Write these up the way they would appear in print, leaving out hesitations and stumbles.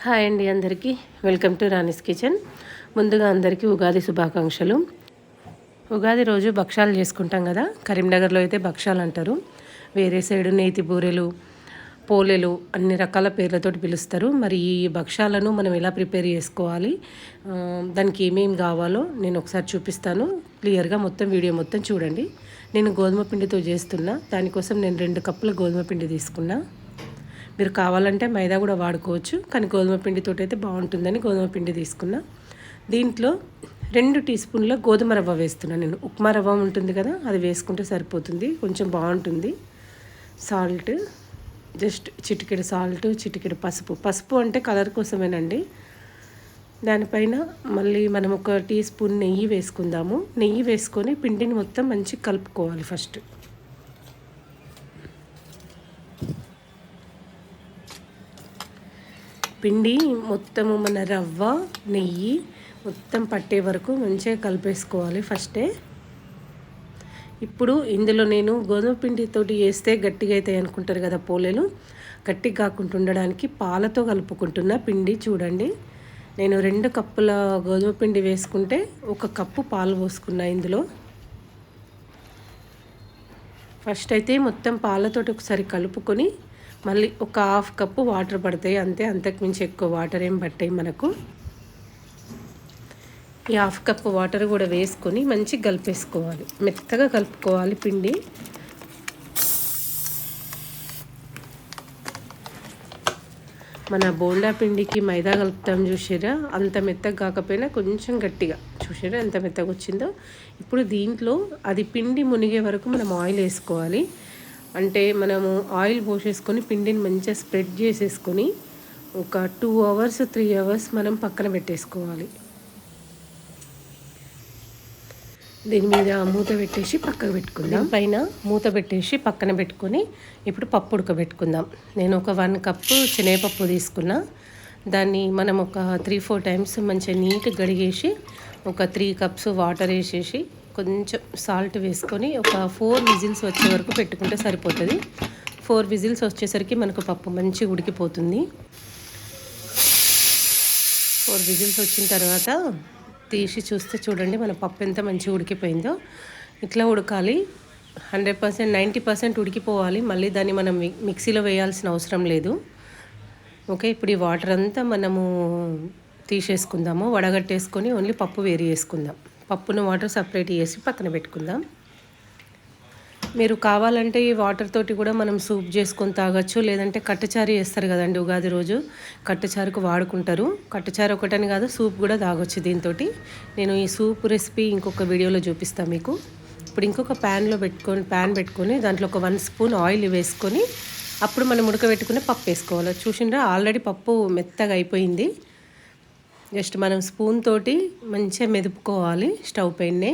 Hi అండి అందరికీ welcome to Rani's kitchen. ముందుగా అందరికీ ఉగాది శుభాకాంక్షలు. ఉగాది రోజు భక్షాలు చేసుకుంటాం కదా, కరీంనగర్లో అయితే భక్షాలు అంటారు, వేరే సైడు నేతి బూరెలు, పోలేలు అన్ని రకాల పేర్లతోటి పిలుస్తారు. మరి ఈ భక్షాలను మనం ఎలా ప్రిపేర్ చేసుకోవాలి, దానికి ఏమేమి కావాలో నేను ఒకసారి చూపిస్తాను. క్లియర్గా మొత్తం వీడియో మొత్తం చూడండి. నేను గోధుమ పిండితో చేస్తున్నా, దానికోసం నేను 2 కప్పుల గోధుమ పిండి తీసుకున్నా. మీరు కావాలంటే మైదా కూడా వాడుకోవచ్చు, కానీ గోధుమ పిండితో అయితే బాగుంటుందని గోధుమ పిండి తీసుకున్నా. దీంట్లో 2 టీ స్పూన్ల గోధుమ రవ్వ వేస్తున్నాను నేను. ఉప్మా రవ్వ ఉంటుంది కదా, అది వేసుకుంటే సరిపోతుంది, కొంచెం బాగుంటుంది. సాల్ట్, జస్ట్ చిటికెడు సాల్ట్, చిటికెడు పసుపు అంటే కలర్ కోసమేనండి. దానిపైన మళ్ళీ మనం 1 టీ స్పూన్ నెయ్యి వేసుకుందాము. నెయ్యి వేసుకొని పిండిని మొత్తం మంచిగా కలుపుకోవాలి. ఫస్ట్ పిండి మొత్తము మన రవ్వ నెయ్యి మొత్తం పట్టే వరకు మంచిగా కలిపేసుకోవాలి ఫస్టే. ఇప్పుడు ఇందులో నేను గోధుమ పిండితోటి వేస్తే గట్టిగా అవుతాయి అనుకుంటారు కదా పోలేలు, గట్టిగా కాకుండా ఉండడానికి పాలతో కలుపుకుంటున్న పిండి. చూడండి, నేను 2 కప్పుల గోధుమ పిండి వేసుకుంటే 1 కప్పు పాలు పోసుకున్నా ఇందులో. ఫస్ట్ అయితే మొత్తం పాలతోటి ఒకసారి కలుపుకొని మళ్ళీ 1/2 కప్పు వాటర్ పడతాయి అంతే, అంతకుమించి ఎక్కువ వాటర్ ఏం పట్టాయి మనకు. ఈ 1/2 కప్పు వాటర్ కూడా వేసుకొని మంచిగా కలిపేసుకోవాలి, మెత్తగా కలుపుకోవాలి పిండి. మన బోండా పిండికి మైదా కలుపుతాం చూసారా, అంత మెత్తగా కాకపోయినా కొంచెం గట్టిగా, చూసారా ఎంత మెత్తగా వచ్చిందో. ఇప్పుడు దీంట్లో అది పిండి మునిగే వరకు మనం ఆయిల్ వేసుకోవాలి. అంటే మనము ఆయిల్ పోసేసుకొని పిండిని మంచిగా స్ప్రెడ్ చేసేసుకొని ఒక 2 అవర్స్ 3 అవర్స్ మనం పక్కన పెట్టేసుకోవాలి. దీని మీద మూత పెట్టేసి పక్కకు పెట్టుకుందాం. పైన మూత పెట్టేసి పక్కన పెట్టుకొని ఇప్పుడు పప్పు ఉడకబెట్టుకుందాం. నేను ఒక 1 కప్పు శనగపప్పు తీసుకున్నా. దాన్ని మనం ఒక 3-4 టైమ్స్ మంచిగా నీట్గా కడిగేసి ఒక 3 కప్స్ వాటర్ వేసేసి కొంచెం సాల్ట్ వేసుకొని ఒక 4 విజిల్స్ వచ్చే వరకు పెట్టుకుంటే సరిపోతుంది. 4 విజిల్స్ వచ్చేసరికి మనకు పప్పు మంచిగా ఉడికిపోతుంది. 4 విజిల్స్ వచ్చిన తర్వాత తీసి చూస్తే చూడండి మన పప్పు ఎంత మంచిగా ఉడికిపోయిందో. ఇట్లా ఉడకాలి, 100% 90% ఉడికిపోవాలి. మళ్ళీ దాన్ని మనం మిక్సీలో వేయాల్సిన అవసరం లేదు. ఓకే, ఇప్పుడు ఈ వాటర్ అంతా మనము తీసేసుకుందాము, వడగట్టేసుకొని ఓన్లీ పప్పు వేరు చేసుకుందాం. పప్పును వాటర్ సపరేట్ చేసి పక్కన పెట్టుకుందాం. మీరు కావాలంటే ఈ వాటర్ తోటి కూడా మనం సూప్ చేసుకొని తాగొచ్చు, లేదంటే కట్టచారు చేస్తారు కదండి ఉగాది రోజు, కట్టచారుకు వాడుకుంటారు. కట్టచారు ఒకటని కాదు, సూప్ కూడా తాగొచ్చు దీంతో. నేను ఈ సూప్ రెసిపీ ఇంకొక వీడియోలో చూపిస్తాను మీకు. ఇప్పుడు ఇంకొక ప్యాన్ పెట్టుకొని దాంట్లో ఒక 1 స్పూన్ ఆయిల్ వేసుకొని అప్పుడు మనం ఉడకబెట్టుకుని పప్పు వేసుకోవాలి. చూసిండ్రా, ఆల్రెడీ పప్పు మెత్తగా అయిపోయింది. జస్ట్ మనం స్పూన్ తోటి మంచిగా మెదుపుకోవాలి స్టవ్ పైనే.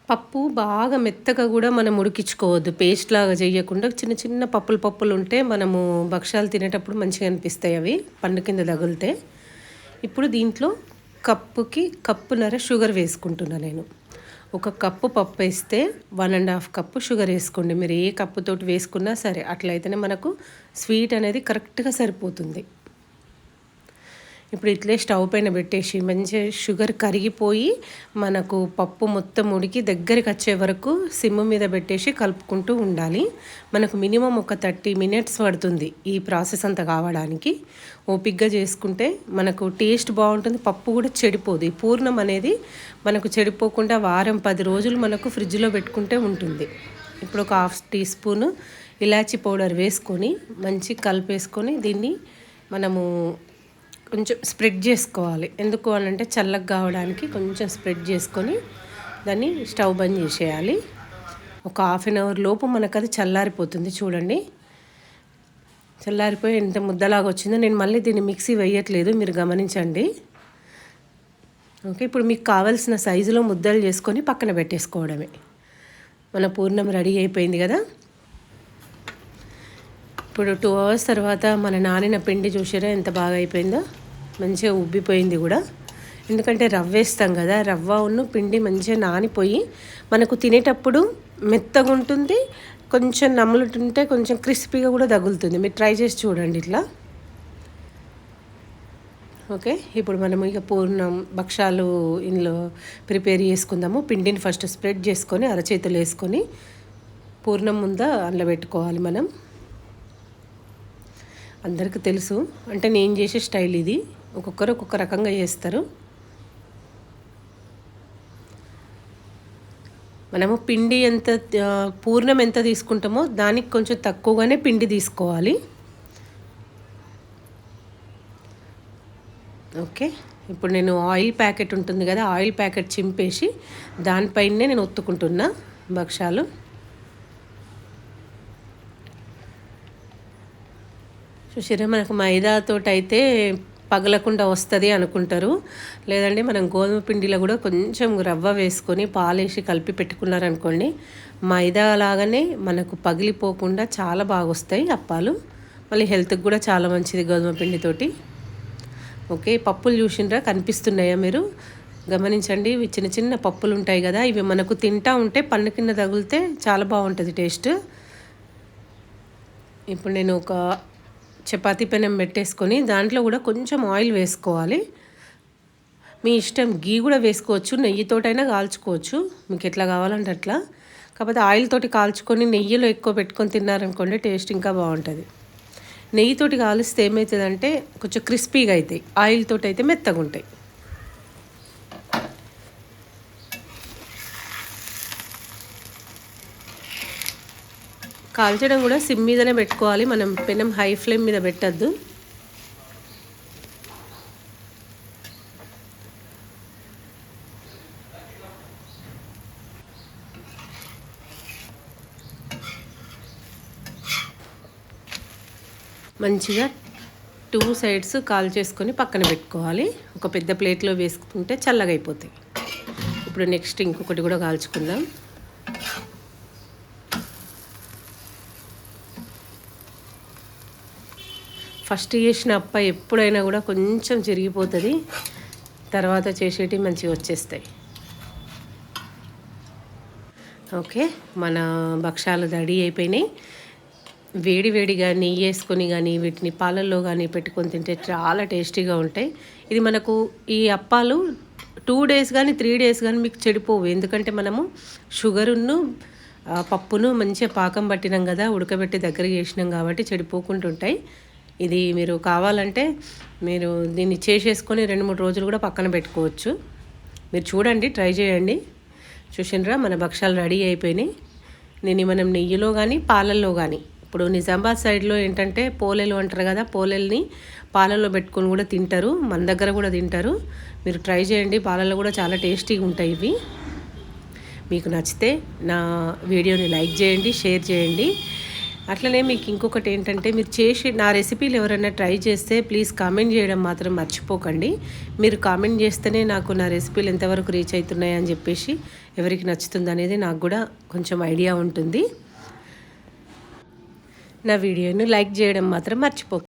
పప్పు బాగా మెత్తగా కూడా మనం ఉడికించుకోవద్దు, పేస్ట్ లాగా చేయకుండా చిన్న చిన్న పప్పులు ఉంటే మనము భక్షాలు తినేటప్పుడు మంచిగా అనిపిస్తాయి, అవి పండు కింద తగిలితే. ఇప్పుడు దీంట్లో కప్పుకి కప్పున్నర షుగర్ వేసుకుంటున్నా నేను. 1 కప్పు పప్పు వేస్తే 1.5 కప్పు షుగర్ వేసుకోండి. మీరు ఏ కప్పుతోటి వేసుకున్నా సరే, అట్లయితేనే మనకు స్వీట్ అనేది కరెక్ట్గా సరిపోతుంది. ఇప్పుడు ఇట్లే స్టవ్ పైన పెట్టేసి మంచిగా షుగర్ కరిగిపోయి మనకు పప్పు మొత్తం ఉడికి దగ్గరికి వచ్చే వరకు సిమ్ మీద పెట్టేసి కలుపుకుంటూ ఉండాలి. మనకు మినిమం ఒక 30 మినిట్స్ పడుతుంది ఈ ప్రాసెస్ అంతా కావడానికి. ఓపిక్గా చేసుకుంటే మనకు టేస్ట్ బాగుంటుంది, పప్పు కూడా చెడిపోదు. ఈ పూర్ణం అనేది మనకు చెడిపోకుండా వారం 10 రోజులు మనకు ఫ్రిడ్జ్లో పెట్టుకుంటే ఉంటుంది. ఇప్పుడు ఒక 1/2 టీ స్పూను ఇలాచీ పౌడర్ వేసుకొని మంచిగా కలిపేసుకొని దీన్ని మనము కొంచెం స్ప్రెడ్ చేసుకోవాలి. ఎందుకు అని అంటే చల్లగా కావడానికి కొంచెం స్ప్రెడ్ చేసుకొని దాన్ని స్టవ్ బంద్ చేసేయాలి. ఒక 1/2 అవర్ లోపు మనకు అది చల్లారిపోతుంది. చూడండి, చల్లారిపోయి ఎంత ముద్దలాగా వచ్చిందో. నేను మళ్ళీ దీన్ని మిక్సీ వేయట్లేదు, మీరు గమనించండి. ఓకే, ఇప్పుడు మీకు కావాల్సిన సైజులో ముద్దలు చేసుకొని పక్కన పెట్టేసుకోవడమే. మన పూర్ణం రెడీ అయిపోయింది కదా. ఇప్పుడు 2 అవర్స్ తర్వాత మన నానిన పిండి చూసారా ఎంత బాగా అయిపోయిందో, మంచిగా ఉబ్బిపోయింది కూడా. ఎందుకంటే రవ్వ వేస్తాం కదా, రవ్వ పిండి మంచిగా నానిపోయి మనకు తినేటప్పుడు మెత్తగా ఉంటుంది, కొంచెం నమ్ములుంటే కొంచెం క్రిస్పీగా కూడా తగులుతుంది. మీరు ట్రై చేసి చూడండి ఇట్లా. ఓకే, ఇప్పుడు మనము ఇక పూర్ణం భక్షాలు ఇందులో ప్రిపేర్ చేసుకుందాము. పిండిని ఫస్ట్ స్ప్రెడ్ చేసుకొని అరచేతులు వేసుకొని పూర్ణం ముందా అందులో పెట్టుకోవాలి మనం. అందరికీ తెలుసు, అంటే నేను చేసే స్టైల్ ఇది. ఒక్కొక్కరు ఒక్కొక్క రకంగా చేస్తారు. మనము పిండి ఎంత పూర్ణం ఎంత తీసుకుంటామో దానికి కొంచెం తక్కువగానే పిండి తీసుకోవాలి. ఓకే, ఇప్పుడు నేను ఆయిల్ ప్యాకెట్ ఉంటుంది కదా, ఆయిల్ ప్యాకెట్ చింపేసి దానిపైనే నేను ఒత్తుకుంటున్నా భక్షాలు. చూసారా, మనకు మైదాతో అయితే పగలకుండా వస్తుంది అనుకుంటారు. లేదంటే మనం గోధుమ పిండిలో కూడా కొంచెం రవ్వ వేసుకొని పాలేసి కలిపి పెట్టుకున్నారనుకోండి, మైదా లాగానే మనకు పగిలిపోకుండా చాలా బాగా వస్తాయి అప్పాలు. మళ్ళీ హెల్త్కి కూడా చాలా మంచిది గోధుమ పిండితోటి. ఓకే, పప్పులు చూసిండ్రా, కనిపిస్తున్నాయా మీరు? గమనించండి, ఇవి చిన్న చిన్న పప్పులు ఉంటాయి కదా, ఇవి మనకు తింటా ఉంటే పన్ను కింద తగిలితే చాలా బాగుంటుంది టేస్ట్. ఇప్పుడు నేను ఒక చపాతీ పెనం పెట్టేసుకొని దాంట్లో కూడా కొంచెం ఆయిల్ వేసుకోవాలి. మీ ఇష్టం, గీ కూడా వేసుకోవచ్చు, నెయ్యితోటైనా కాల్చుకోవచ్చు, మీకు ఎట్లా కావాలంటే అట్లా. కాకపోతే ఆయిల్ తోటి కాల్చుకొని నెయ్యిలో ఎక్కువ పెట్టుకొని తిన్నారనుకోండి టేస్ట్ ఇంకా బాగుంటుంది. నెయ్యితోటి కాలిస్తే ఏమవుతుందంటే కొంచెం క్రిస్పీగా అవుతాయి, ఆయిల్ తోటి అయితే మెత్తగా ఉంటాయి. కాల్చడం కూడా సిమ్ మీదనే పెట్టుకోవాలి, మనం పెనం హై ఫ్లేమ్ మీద పెట్టద్దు. మంచిగా 2 సైడ్స్ కాల్ చేసుకొని పక్కన పెట్టుకోవాలి. ఒక పెద్ద ప్లేట్లో వేసుకుంటే చల్లగా అయిపోతాయి. ఇప్పుడు నెక్స్ట్ ఇంకొకటి కూడా కాల్చుకుందాం. ఫస్ట్ చేసిన అప్ప ఎప్పుడైనా కూడా కొంచెం చిరిగిపోతుంది, తర్వాత చేసేటివి మంచిగా వచ్చేస్తాయి. ఓకే, మన భక్షాలు రెడీ అయిపోయినాయి. వేడి వేడిగా నెయ్యి వేసుకొని కానీ వీటిని పాలల్లో కానీ పెట్టుకొని తింటే చాలా టేస్టీగా ఉంటాయి. ఇది మనకు ఈ అప్పాలు 2 డేస్ కానీ 3 డేస్ కానీ మీకు చెడిపోవు, ఎందుకంటే మనము షుగరును పప్పును మంచిగా పాకం పట్టినాం కదా, ఉడకబెట్టి దగ్గరికి చేసినాం కాబట్టి చెడిపోకుంటుంటాయి. ఇది మీరు కావాలంటే మీరు దీన్ని చేసేసుకొని 2-3 రోజులు కూడా పక్కన పెట్టుకోవచ్చు. మీరు చూడండి, ట్రై చేయండి. చూసినరా, మన భక్షాలు రెడీ అయిపోయినాయి. నేను మనం నెయ్యిలో కానీ పాలల్లో కానీ, ఇప్పుడు నిజామాబాద్ సైడ్లో ఏంటంటే పోలేలు అంటారు కదా, పోలేల్ని పాలల్లో పెట్టుకొని కూడా తింటారు, మన దగ్గర కూడా తింటారు. మీరు ట్రై చేయండి, పాలల్లో కూడా చాలా టేస్టీగా ఉంటాయి ఇవి. మీకు నచ్చితే నా వీడియోని లైక్ చేయండి, షేర్ చేయండి. అట్లనే మీకు ఇంకొకటి ఏంటంటే, మీరు చేసి నా రెసిపీలు ఎవరైనా ట్రై చేస్తే ప్లీజ్ కామెంట్ చేయడం మాత్రం మర్చిపోకండి. మీరు కామెంట్ చేస్తేనే నాకు నా రెసిపీలు ఎంతవరకు రీచ్ అవుతున్నాయి అని చెప్పేసి, ఎవరికి నచ్చుతుంది అనేది నాకు కూడా కొంచెం ఐడియా ఉంటుంది. నా వీడియోని లైక్ చేయడం మాత్రం మర్చిపోకండి.